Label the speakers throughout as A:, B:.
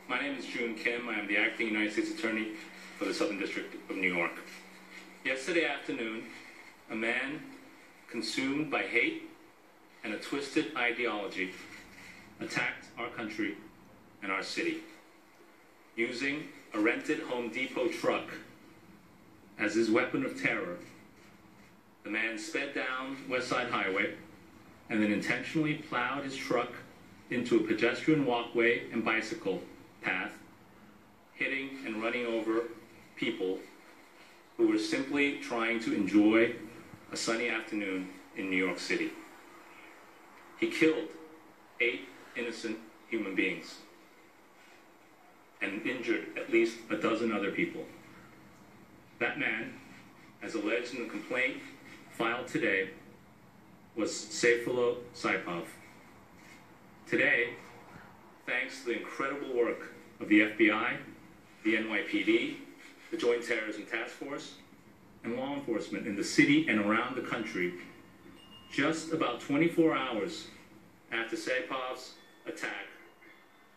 A: My name is Joon Kim. I am the acting United States Attorney for the Southern District of New York. Yesterday afternoon, a man consumed by hate and a twisted ideology attacked our country and our city, using a rented Home Depot truck as his weapon of terror. The man sped down West Side Highway and then intentionally plowed his truck into a pedestrian walkway and bicycle path, hitting and running over people who were simply trying to enjoy a sunny afternoon in New York City. He killed 8 innocent human beings and injured at least a dozen other people. That man, as alleged in the complaint filed today, was Sayfullah Saipov. Today, thanks to the incredible work of the FBI, the NYPD, the Joint Terrorism Task Force, and law enforcement in the city and around the country, just about 24 hours after Saipov's attack,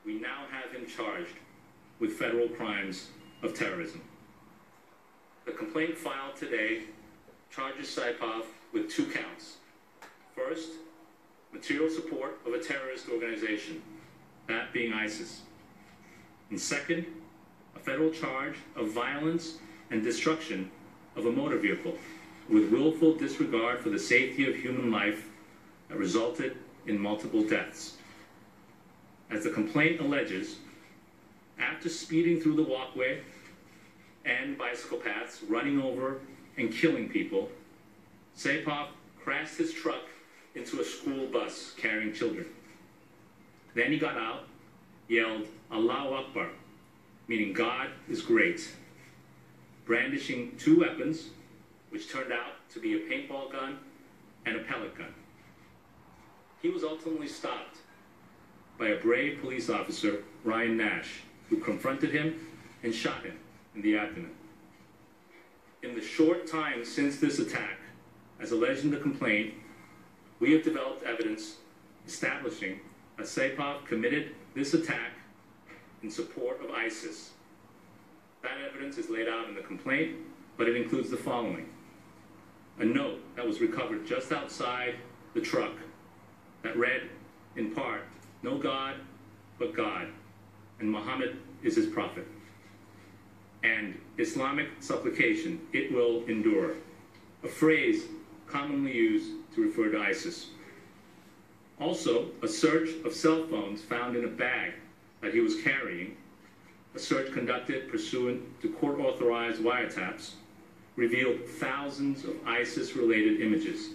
A: we now have him charged with federal crimes of terrorism. The complaint filed today charges Saipov with 2 counts. First, material support of a terrorist organization, that being ISIS. And second, a federal charge of violence and destruction of a motor vehicle with willful disregard for the safety of human life that resulted in multiple deaths. As the complaint alleges, after speeding through the walkway and bicycle paths, running over and killing people, Saipov crashed his truck into a school bus carrying children. Then he got out, yelled, "Allahu Akbar," meaning God is great, brandishing 2 weapons, which turned out to be a paintball gun and a pellet gun. He was ultimately stopped by a brave police officer, Ryan Nash, who confronted him and shot him in the abdomen. In the short time since this attack, as alleged in the complaint, we have developed evidence establishing that Saipov committed this attack in support of ISIS. That evidence is laid out in the complaint, but it includes the following: a note that was recovered just outside the truck that read, in part, "No God but God, and Muhammad is his prophet," and Islamic supplication, "It will endure," a phrase commonly used to refer to ISIS. Also, a search of cell phones found in a bag that he was carrying, a search conducted pursuant to court-authorized wiretaps, revealed thousands of ISIS-related images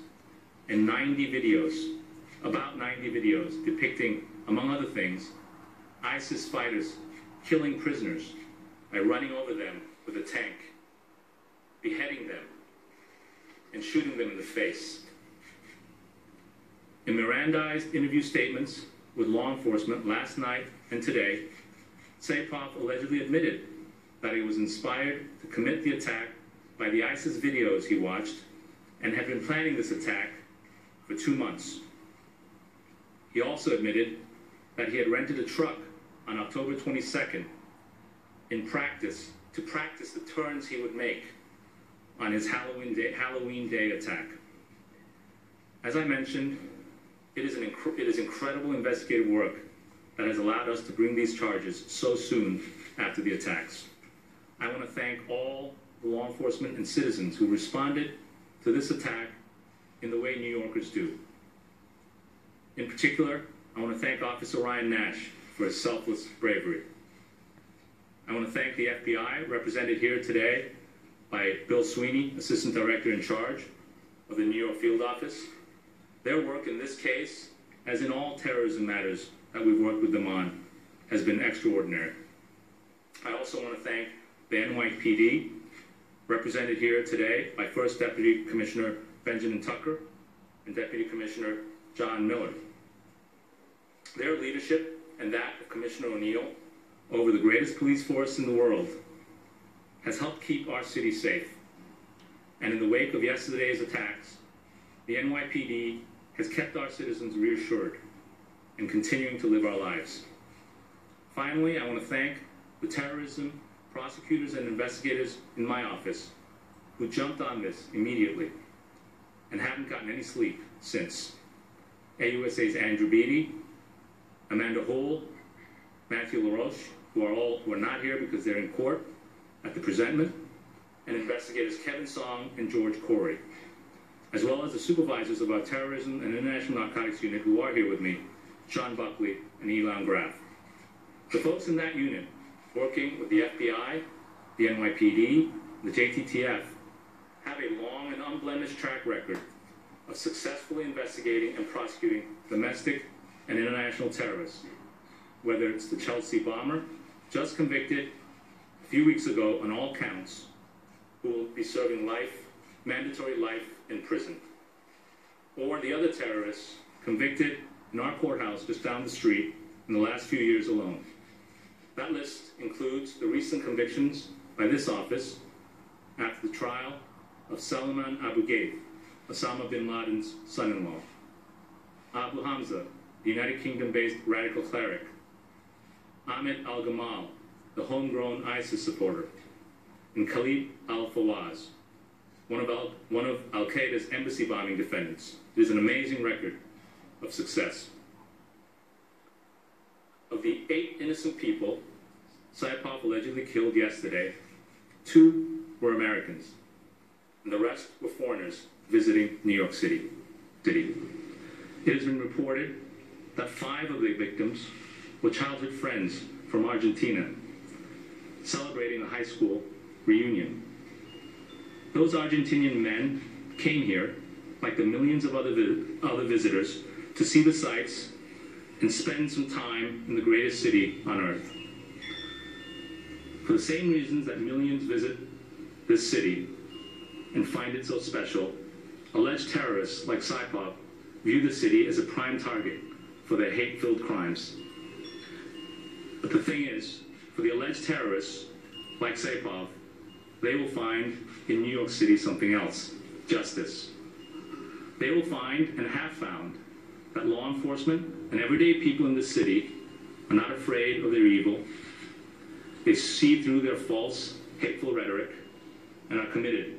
A: and about 90 videos depicting, among other things, ISIS fighters killing prisoners by running over them with a tank, beheading them, and shooting them in the face. In Mirandized interview statements with law enforcement last night and today, Saipov allegedly admitted that he was inspired to commit the attack by the ISIS videos he watched and had been planning this attack for 2 months. He also admitted that he had rented a truck on October 22nd to practice the turns he would make on his Halloween Day attack. As I mentioned, it is incredible investigative work that has allowed us to bring these charges so soon after the attacks. I want to thank all the law enforcement and citizens who responded to this attack in the way New Yorkers do. In particular, I want to thank Officer Ryan Nash for his selfless bravery. I want to thank the FBI, represented here today by Bill Sweeney, Assistant Director in charge of the New York Field Office. Their work in this case, as in all terrorism matters that we've worked with them on, has been extraordinary. I also want to thank the NYPD, represented here today by First Deputy Commissioner Benjamin Tucker and Deputy Commissioner John Miller. Their leadership and that of Commissioner O'Neill over the greatest police force in the world has helped keep our city safe. And in the wake of yesterday's attacks, the NYPD has kept our citizens reassured and continuing to live our lives. Finally, I want to thank the terrorism prosecutors and investigators in my office who jumped on this immediately and haven't gotten any sleep since. AUSA's Andrew Beatty, Amanda Hole, Matthew LaRoche, who are not here because they're in court at the presentment, and investigators Kevin Song and George Corey, as well as the supervisors of our Terrorism and International Narcotics Unit who are here with me, Sean Buckley and Elon Graff. The folks in that unit, working with the FBI, the NYPD, the JTTF, have a long and unblemished track record of successfully investigating and prosecuting domestic and international terrorists, whether it's the Chelsea bomber, just convicted a few weeks ago on all counts, who will be serving life, mandatory life in prison, or the other terrorists convicted in our courthouse just down the street in the last few years alone. That list includes the recent convictions by this office after the trial of Salman Abu Ghraib, Osama bin Laden's son-in-law, Abu Hamza, the United Kingdom-based radical cleric, Ahmed al-Gamal, the homegrown ISIS supporter, and Khalid al-Fawaz, one of Al-Qaeda's embassy bombing defendants. It is an amazing record of success. Of the 8 innocent people Saipov allegedly killed yesterday, 2 were Americans, and the rest were foreigners visiting New York City. It has been reported that 5 of the victims were childhood friends from Argentina, celebrating a high school reunion. Those Argentinian men came here, like the millions of other visitors, to see the sights and spend some time in the greatest city on earth. For the same reasons that millions visit this city and find it so special, alleged terrorists like Saipov view the city as a prime target for their hate-filled crimes. But the thing is, for the alleged terrorists like Saipov, they will find in New York City something else: justice. They will find, and have found, that law enforcement and everyday people in this city are not afraid of their evil. They see through their false, hateful rhetoric and are committed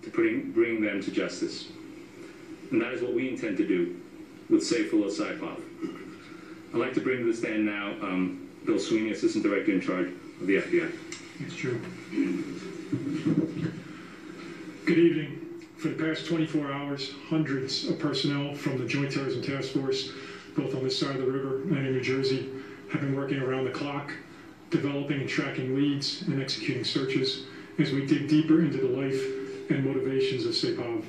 A: to bringing them to justice. And that is what we intend to do with Saifullah Saipov. I'd like to bring to the stand now Bill Sweeney, Assistant Director in charge of the FBI.
B: Thanks, Joon. Good evening. For the past 24 hours, hundreds of personnel from the Joint Terrorism Task Force, both on this side of the river and in New Jersey, have been working around the clock, developing and tracking leads and executing searches as we dig deeper into the life and motivations of Saipov.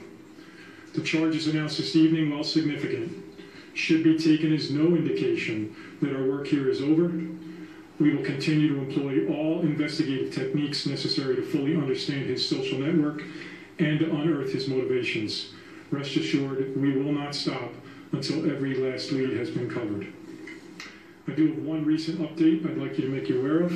B: The charges announced this evening, while significant, should be taken as no indication that our work here is over. We will continue to employ all investigative techniques necessary to fully understand his social network and to unearth his motivations. Rest assured, we will not stop until every last lead has been covered. I do have one recent update I'd like you to make you aware of.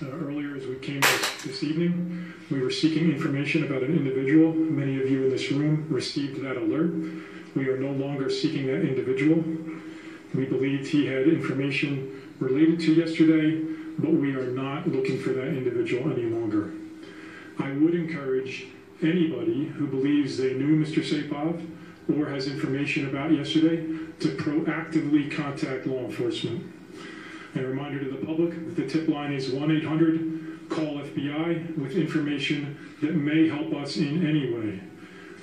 B: Earlier, as we came this evening, we were seeking information about an individual. Many of you in this room received that alert. We are no longer seeking that individual. We believed he had information related to yesterday, but we are not looking for that individual any longer. I would encourage anybody who believes they knew Mr. Saipov or has information about yesterday to proactively contact law enforcement. And a reminder to the public that the tip line is 1-800-CALL-FBI with information that may help us in any way.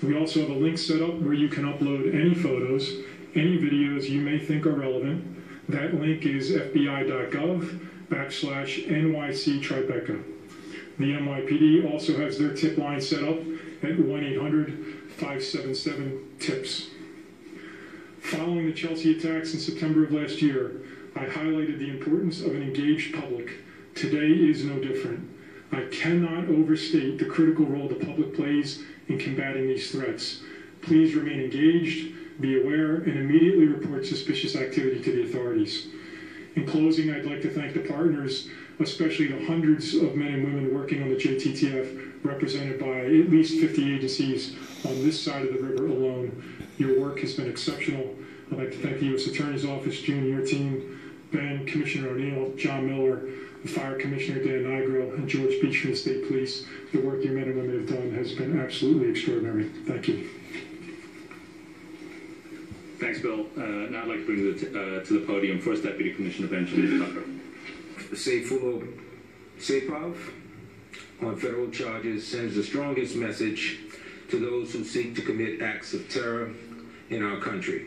B: We also have a link set up where you can upload any photos, any videos you may think are relevant. That link is fbi.gov/NYC Tribeca. The NYPD also has their tip line set up at 1-800-577-TIPS. Following the Chelsea attacks in September of last year, I highlighted the importance of an engaged public. Today is no different. I cannot overstate the critical role the public plays in combating these threats. Please remain engaged, be aware, and immediately report suspicious activity to the authorities. In closing, I'd like to thank the partners, especially the hundreds of men and women working on the JTTF, represented by at least 50 agencies on this side of the river alone. Your work has been exceptional. I'd like to thank the U.S. Attorney's Office, Joon, your team, Ben, Commissioner O'Neill, John Miller, the Fire Commissioner Dan Nigro, and George Beach from the State Police. The work your men and women have done has been absolutely extraordinary. Thank you.
A: Thanks, Bill. Now I'd like to bring to the podium First Deputy Commissioner Benjamin Tucker.
C: Sayfullo Saipov on federal charges sends the strongest message to those who seek to commit acts of terror in our country.